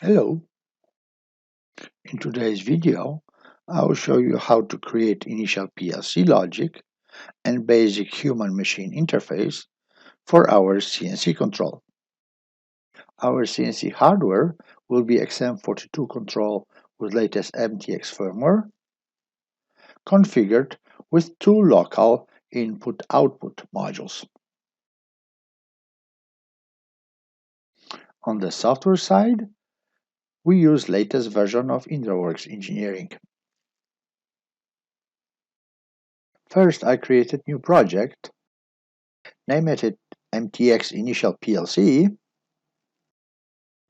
Hello, in today's video, I will show you how to create initial PLC logic and basic human-machine interface for our CNC control. Our CNC hardware will be XM42 control with latest MTX firmware, configured with two local input-output modules. On the software side, we use latest version of IndraWorks Engineering. First, I created new project, named it MTX Initial PLC,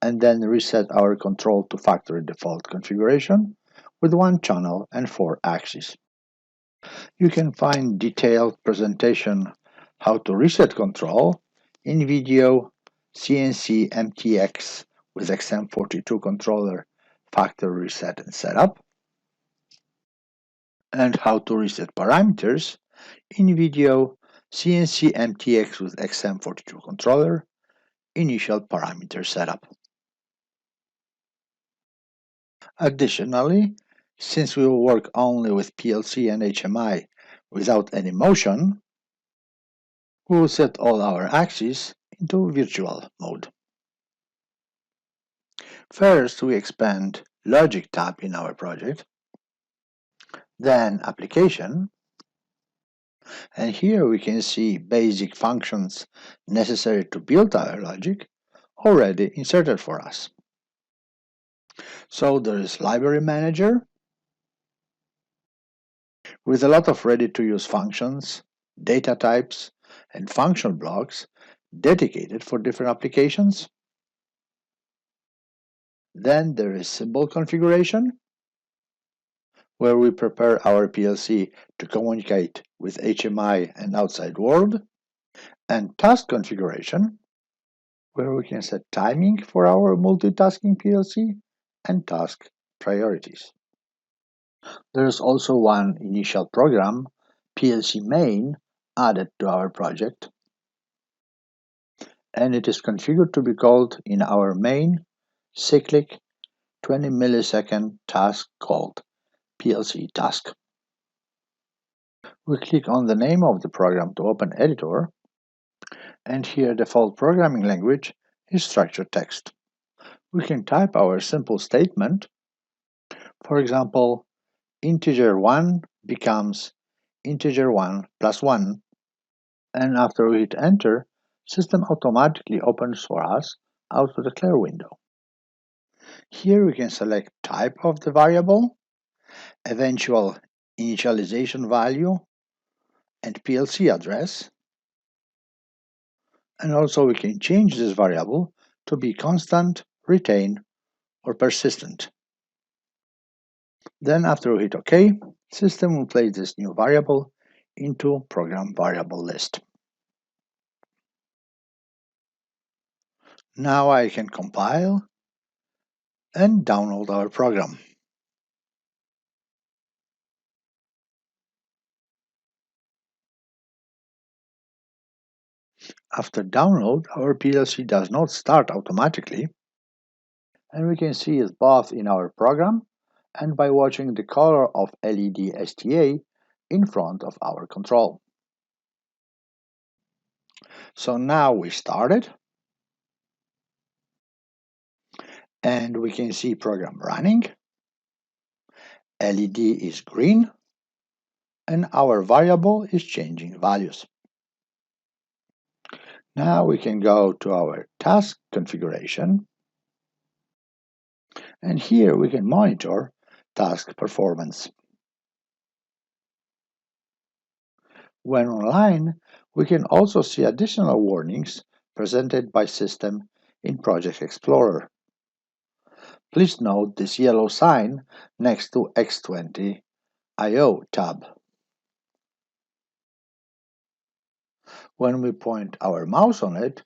and then reset our control to factory default configuration with 1 channel and 4 axes. You can find detailed presentation how to reset control in video CNC MTX with XM42 controller factory reset and setup, and how to reset parameters in video CNC MTX with XM42 controller initial parameter setup. Additionally, since we will work only with PLC and HMI without any motion, we will set all our axes into virtual mode. First, we expand Logic tab in our project, then Application, and here we can see basic functions necessary to build our logic already inserted for us. So there is Library Manager with a lot of ready-to-use functions, data types, and function blocks dedicated for different applications. Then there is Symbol Configuration, where we prepare our PLC to communicate with HMI and outside world, and Task Configuration, where we can set timing for our multitasking PLC and task priorities. There is also one initial program, PLC main, added to our project, and it is configured to be called in our main cyclic 20 millisecond task called PLC task. We click on the name of the program to open editor, and here default programming language is structured text. We can type our simple statement. For example, integer 1 becomes integer 1 plus 1, and after we hit enter, system automatically opens for us Auto Declare window. Here we can select type of the variable, eventual initialization value, and PLC address, and also we can change this variable to be constant, retain, or persistent. Then after we hit OK, system will place this new variable into program variable list. Now I can compile and download our program. After download, our PLC does not start automatically, and we can see it both in our program and by watching the color of LED STA in front of our control. So now we started, and we can see program running, LED is green, and our variable is changing values. Now we can go to our task configuration, and here we can monitor task performance. When online, we can also see additional warnings presented by system in Project Explorer. Please note this yellow sign next to X20 I/O tab. When we point our mouse on it,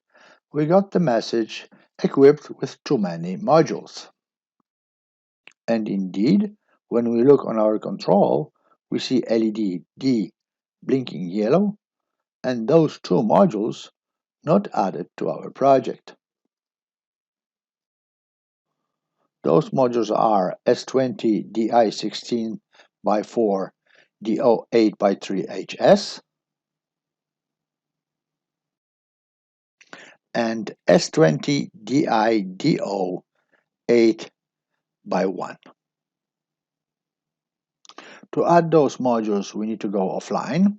we got the message equipped with too many modules. And indeed, when we look on our control, we see LED D blinking yellow and those two modules not added to our project. Those modules are S20 DI16 by 4 DO8 by 3 HS and S20 DI DO8 by 1. To add those modules, we need to go offline,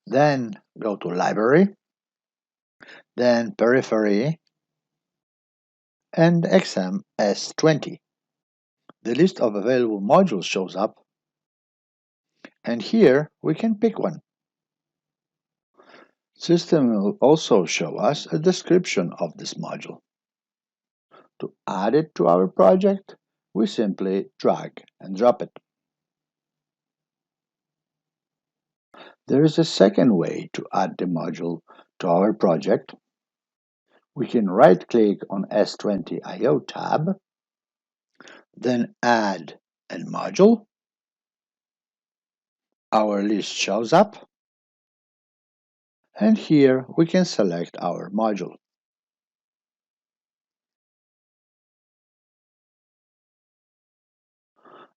then go to Library, then Periphery, and XM S20. The list of available modules shows up, and here we can pick one. System will also show us a description of this module. To add it to our project, we simply drag and drop it. There is a second way to add the module to our project. We can right-click on S20 I/O tab, then Add and Module. Our list shows up, and here we can select our module.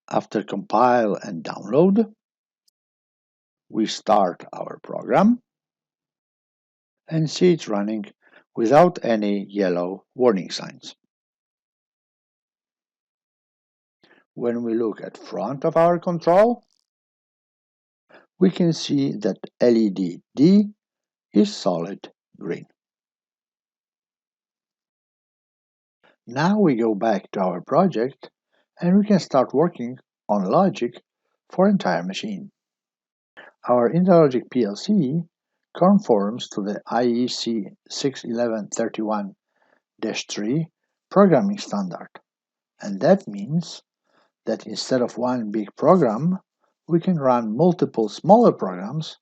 After compile and download, we start our program and see it running without any yellow warning signs. When we look at front of our control, we can see that LED D is solid green. Now we go back to our project and we can start working on logic for entire machine. Our IndraLogic PLC conforms to the IEC 61131-3 programming standard, and that means that instead of one big program, we can run multiple smaller programs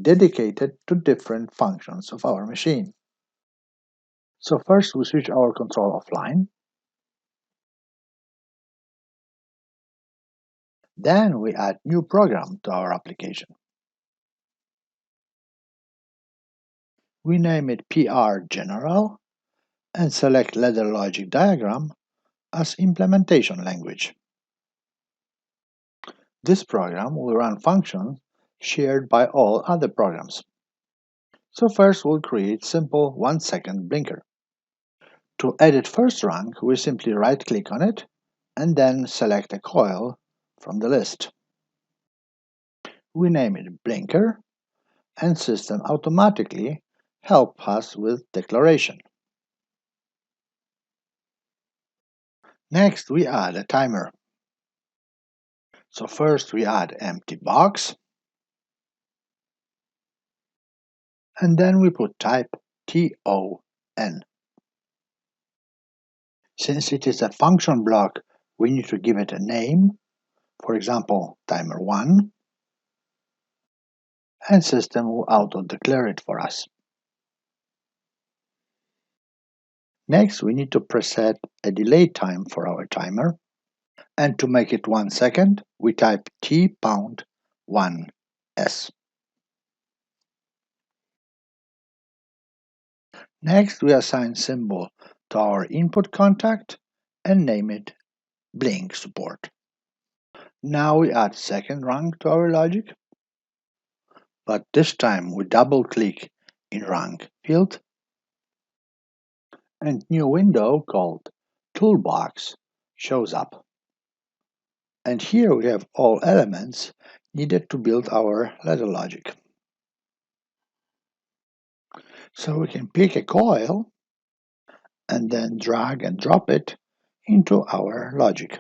dedicated to different functions of our machine. So first we switch our control offline. Then we add new program to our application. We name it PR General and select Ladder Logic Diagram as implementation language. This program will run functions shared by all other programs. So first we'll create simple 1-second blinker. To edit first rank, we simply right-click on it and then select a coil from the list. We name it Blinker, and system automatically helps us with declaration. Next, we add a timer. So first we add empty box, and then we put type TON. Since it is a function block, we need to give it a name, for example, timer 1, and system will auto-declare it for us. Next, we need to preset a delay time for our timer, and to make it 1 second, we type T#1S. Next, we assign symbol to our input contact and name it blink support. Now we add second rank to our logic, but this time we double-click in rank field, and new window called Toolbox shows up. And here we have all elements needed to build our ladder logic. So we can pick a coil and then drag and drop it into our logic.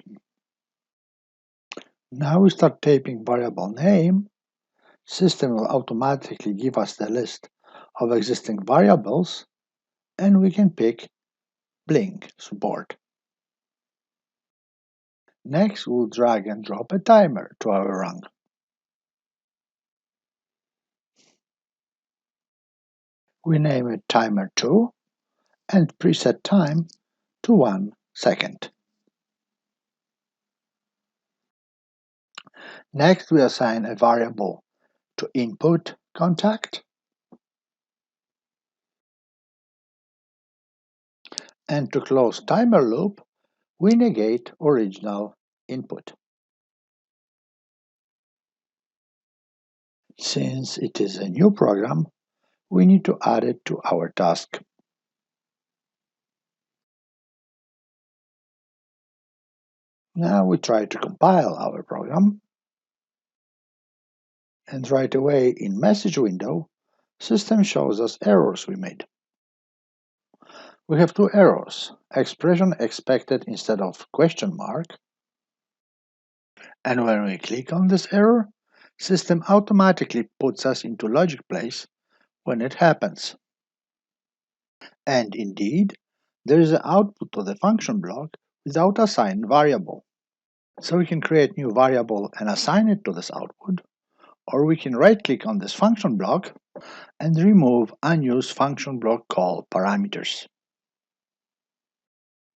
Now we start typing variable name. System will automatically give us the list of existing variables, and we can pick blink support. Next, we'll drag and drop a timer to our rung. We name it timer 2 and preset time to 1 second. Next, we assign a variable to input contact And to close timer loop, we negate original input. Since it is a new program, we need to add it to our task. Now we try to compile our program, and right away in message window, system shows us errors we made. We have two errors, expression expected instead of question mark, and when we click on this error, system automatically puts us into logic place when it happens. And indeed, there is an output to the function block without assigned variable. So we can create new variable and assign it to this output, or we can right-click on this function block and remove unused function block call parameters.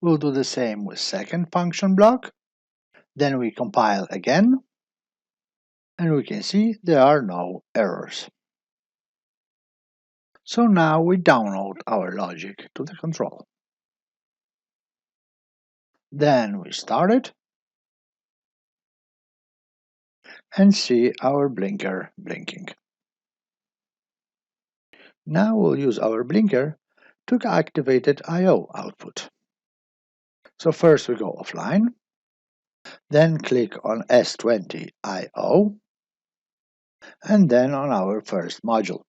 We'll do the same with second function block. Then we compile again, and we can see there are no errors. So now we download our logic to the control. Then we start it and see our blinker blinking. Now we'll use our blinker to activate I/O output. So first we go offline, then click on S20 I/O, and then on our first module.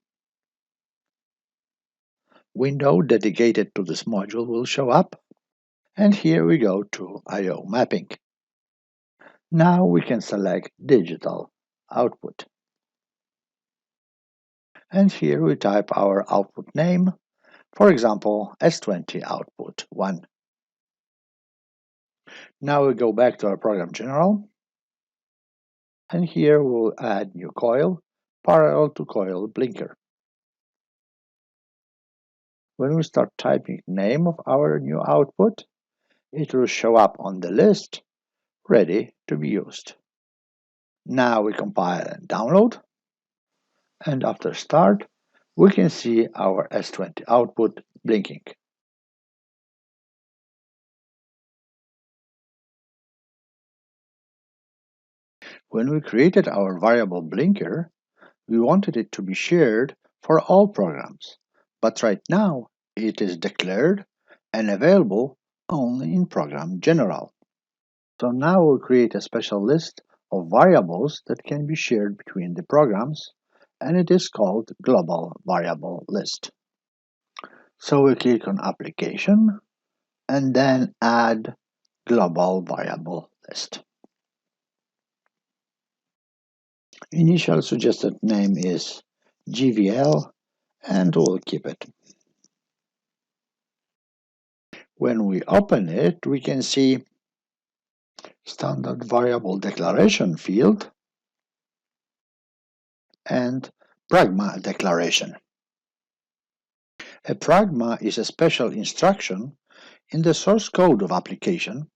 Window dedicated to this module will show up, and here we go to I/O mapping. Now we can select digital output. And here we type our output name, for example S20 output 1. Now we go back to our program general, and here we'll add new coil parallel to coil blinker. When we start typing name of our new output, it will show up on the list, ready to be used. Now we compile and download, and after start, we can see our S20 output blinking. When we created our variable blinker, we wanted it to be shared for all programs, but right now it is declared and available only in Program General. So now we'll create a special list of variables that can be shared between the programs, and it is called Global Variable List. So we click on Application and then Add Global Variable List. Initial suggested name is GVL, and we'll keep it. When we open it, we can see standard variable declaration field and pragma declaration. A pragma is a special instruction in the source code of application,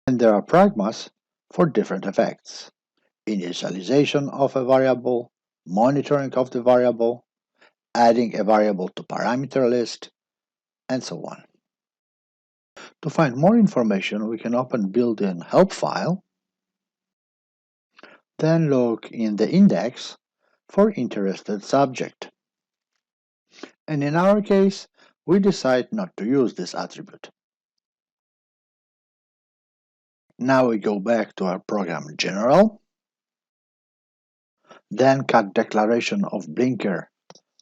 and there are pragmas for different effects: initialization of a variable, monitoring of the variable, adding a variable to parameter list, and so on. To find more information, we can open built-in help file, then look in the index for interested subject. And in our case, we decide not to use this attribute. Now we go back to our program general, then cut declaration of blinker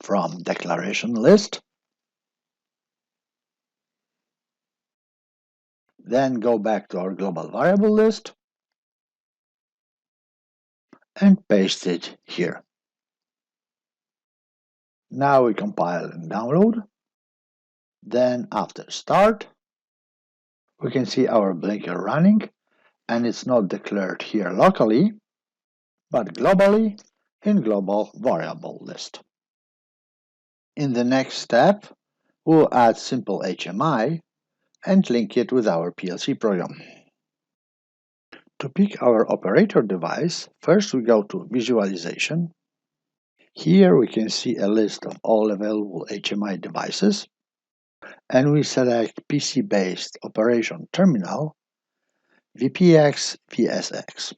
from declaration list, then go back to our global variable list and paste it here. Now we compile and download. Then after start, we can see our blinker running, and it's not declared here locally, but globally in global variable list. In the next step, we'll add simple HMI and link it with our PLC program. To pick our operator device, first we go to Visualization. Here we can see a list of all available HMI devices. and we select PC-based operation terminal VPX VSX.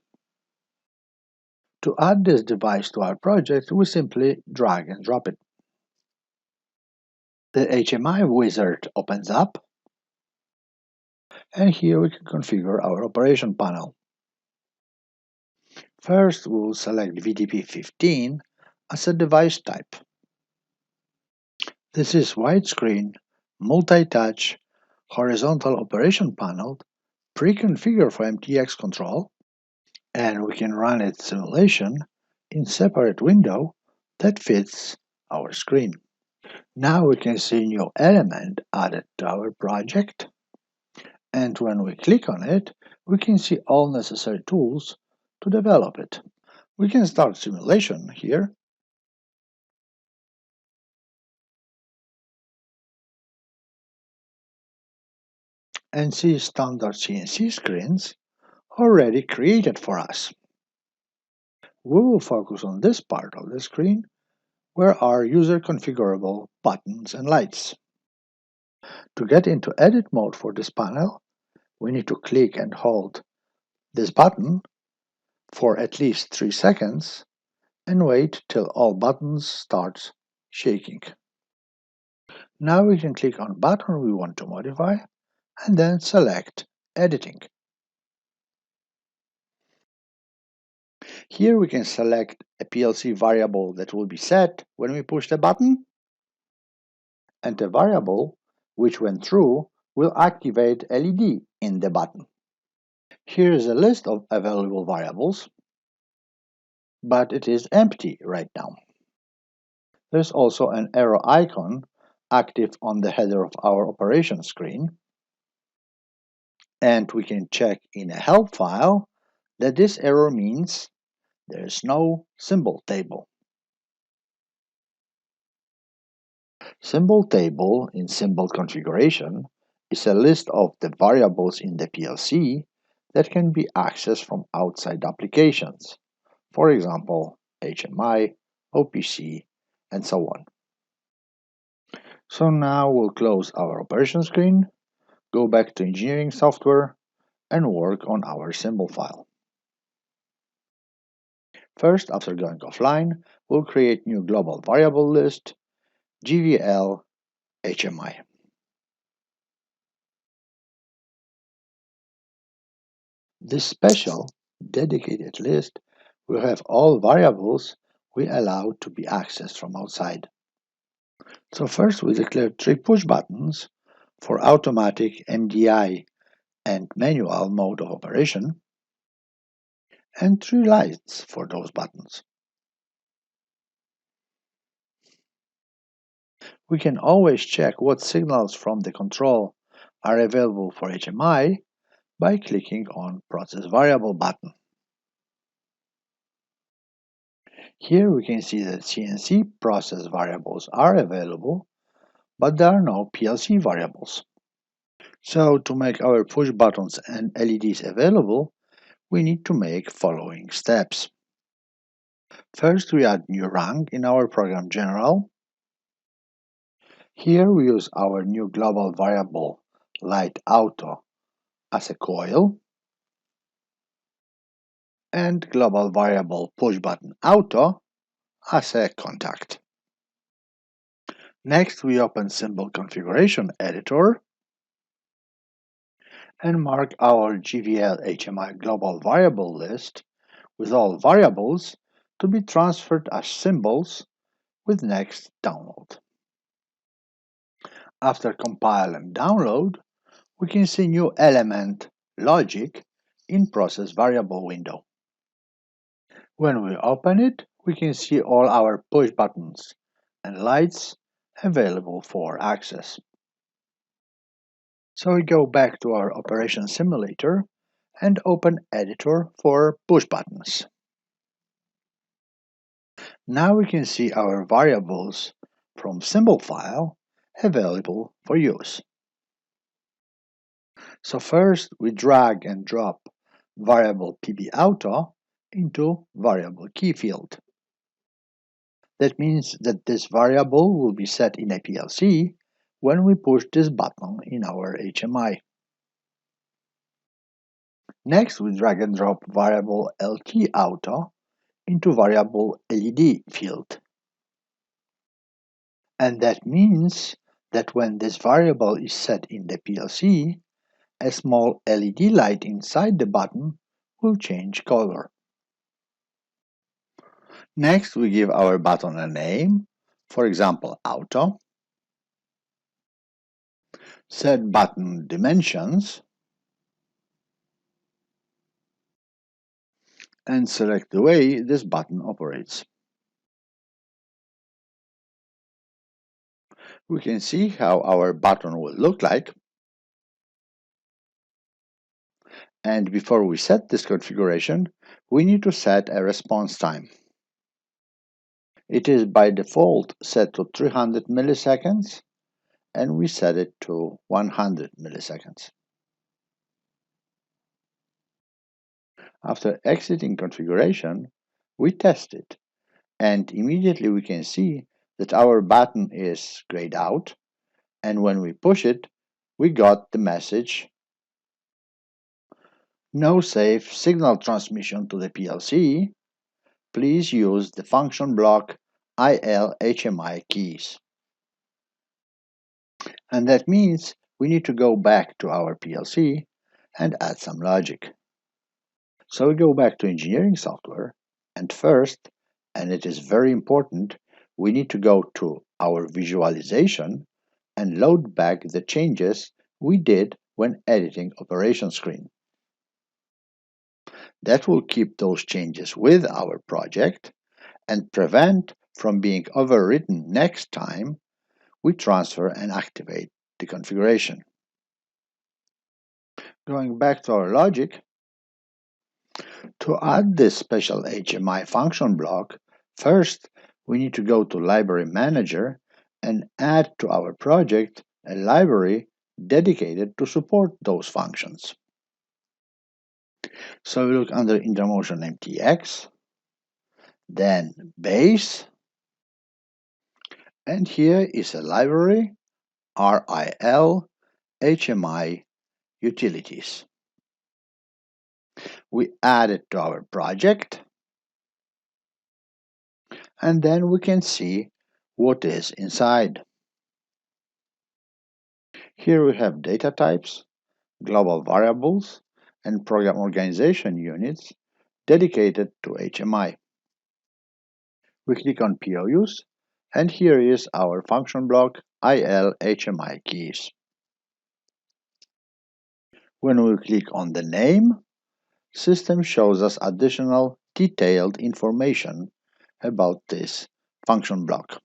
To add this device to our project, we simply drag and drop it. The HMI wizard opens up, and here we can configure our operation panel. First, we will select VDP15 as a device type. This is widescreen, multi-touch, horizontal operation panel, pre-configured for MTX control, and we can run its simulation in separate window that fits our screen. Now we can see new element added to our project, and when we click on it, we can see all necessary tools to develop it. We can start simulation here, and see standard CNC screens already created for us. We will focus on this part of the screen where are user configurable buttons and lights. To get into edit mode for this panel, we need to click and hold this button for at least 3 seconds and wait till all buttons start shaking. Now we can click on button we want to modify and then select editing. Here we can select a PLC variable that will be set when we push the button, and a variable which when true will activate LED in the button. Here is a list of available variables, but it is empty right now. There's also an arrow icon active on the header of our operation screen, and we can check in a help file that this error means there is no symbol table. Symbol table in symbol configuration is a list of the variables in the PLC that can be accessed from outside applications, for example, HMI, OPC, and so on. So now we'll close our operation screen, go back to engineering software, and work on our symbol file. First, after going offline, we'll create new global variable list, GVL HMI. This special, dedicated list will have all variables we allow to be accessed from outside. So first we declare 3 push buttons for automatic MDI and manual mode of operation, and 3 lights for those buttons. We can always check what signals from the control are available for HMI by clicking on Process Variable button. Here we can see that CNC process variables are available, but there are no PLC variables. So to make our push buttons and LEDs available, we need to make following steps. First, we add new rank in our program general. Here we use our new global variable light auto as a coil and global variable push button auto as a contact. Next, we open symbol configuration editor and mark our GVL HMI global variable list with all variables to be transferred as symbols with next download. After compile and download, we can see new element logic in process variable window. When we open it, we can see all our push buttons and lights available for access. So we go back to our operation simulator and open editor for push buttons. Now we can see our variables from symbol file available for use. So first we drag and drop variable PBAuto into variable key field. That means that this variable will be set in a PLC when we push this button in our HMI. Next, we drag and drop variable LT auto into variable LED field. And that means that when this variable is set in the PLC, a small LED light inside the button will change color. Next, we give our button a name, for example, Auto, set button dimensions, and select the way this button operates. We can see how our button will look like. And before we set this configuration, we need to set a response time. It is by default set to 300 milliseconds, and we set it to 100 milliseconds. After exiting configuration, we test it, and immediately we can see that our button is grayed out, and when we push it, we got the message "No safe signal transmission to the PLC. Please use the function block IL HMI keys." And that means we need to go back to our PLC and add some logic. So we go back to engineering software, and first, and it is very important, we need to go to our visualization and load back the changes we did when editing operation screen. That will keep those changes with our project and prevent from being overwritten next time we transfer and activate the configuration. Going back to our logic, to add this special HMI function block, first we need to go to Library Manager and add to our project a library dedicated to support those functions. So we look under IndraWorks MTX, then Base, and here is a library, RIL HMI Utilities. We add it to our project, and then we can see what is inside. Here we have data types, global variables, and program organization units dedicated to HMI. We click on POUs, and here is our function block IL HMI keys. When we click on the name, System shows us additional detailed information about this function block.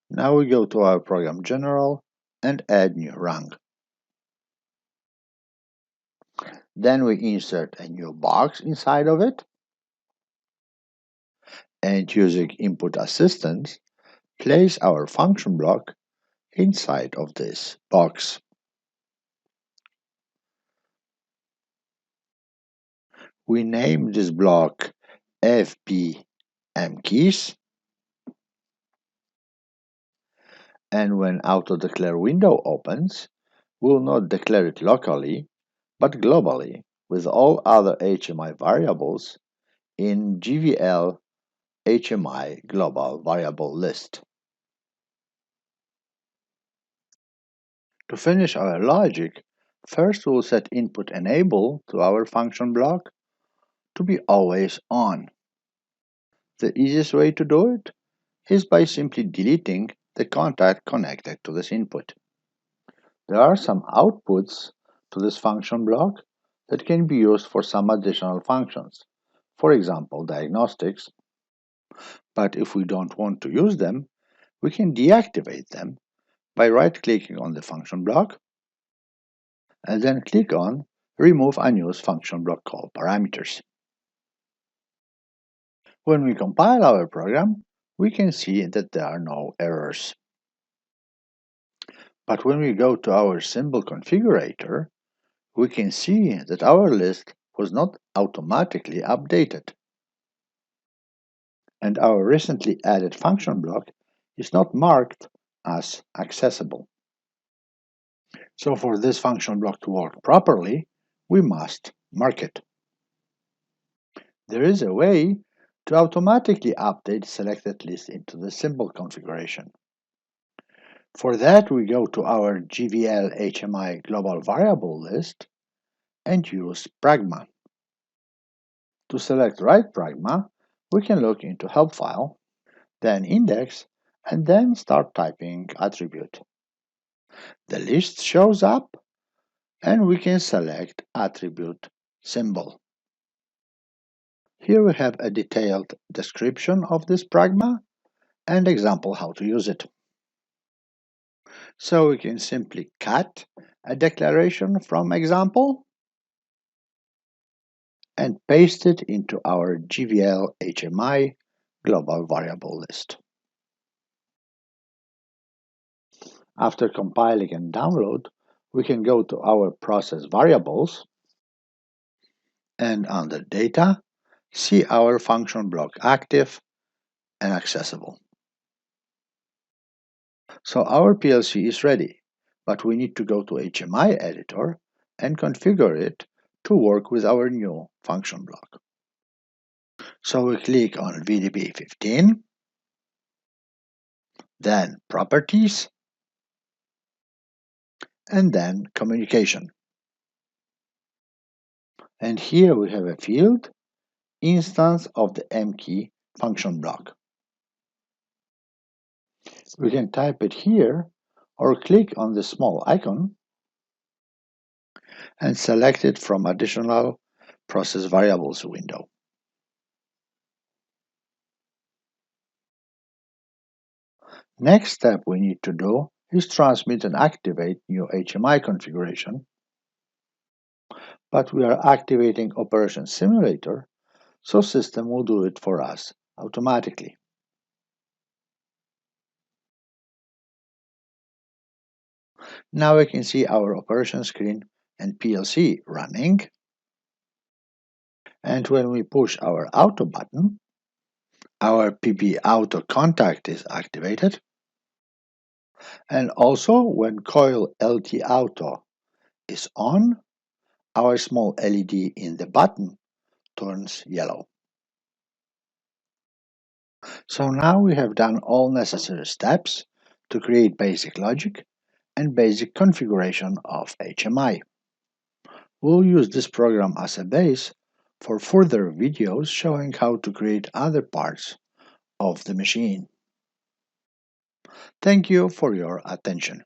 Now we go to our program General and add new rung. Then we insert a new box inside of it, and using Input Assistant, place our function block inside of this box. We name this block FBM keys, and when Auto-Declare window opens, we'll not declare it locally, but globally with all other HMI variables in GVL HMI global variable list. To finish our logic, first we'll set input enable to our function block to be always on. The easiest way to do it is by simply deleting the contact connected to this input. There are some outputs to this function block that can be used for some additional functions, for example diagnostics, but if we don't want to use them, we can deactivate them by right-clicking on the function block and then click on Remove Unused Function Block Call Parameters. When we compile our program, we can see that there are no errors. But when we go to our symbol configurator, we can see that our list was not automatically updated. And our recently added function block is not marked as accessible. So for this function block to work properly, we must mark it. There is a way to automatically update selected list into the symbol configuration. For that, we go to our GVL HMI global variable list and use Pragma. To select right Pragma, we can look into help file, then index, and then start typing attribute. The list shows up, and we can select attribute symbol. Here we have a detailed description of this Pragma and example how to use it. So we can simply cut a declaration from example and paste it into our GVL HMI global variable list. After compiling and download, we can go to our process variables and under data, see our function block active and accessible. So our PLC is ready, but we need to go to HMI editor and configure it to work with our new function block. So we click on VDB 15, then Properties, and then Communication. And here we have a field, Instance of the M key function block. We can type it here or click on the small icon and select it from additional process variables window. Next step we need to do is transmit and activate new HMI configuration, but we are activating Operation Simulator, so system will do it for us automatically. Now we can see our operation screen and PLC running, and when we push our Auto button, our PP Auto contact is activated, and also when coil LT Auto is on, our small LED in the button turns yellow. So now we have done all necessary steps to create basic logic and basic configuration of HMI. We'll use this program as a base for further videos showing how to create other parts of the machine. Thank you for your attention.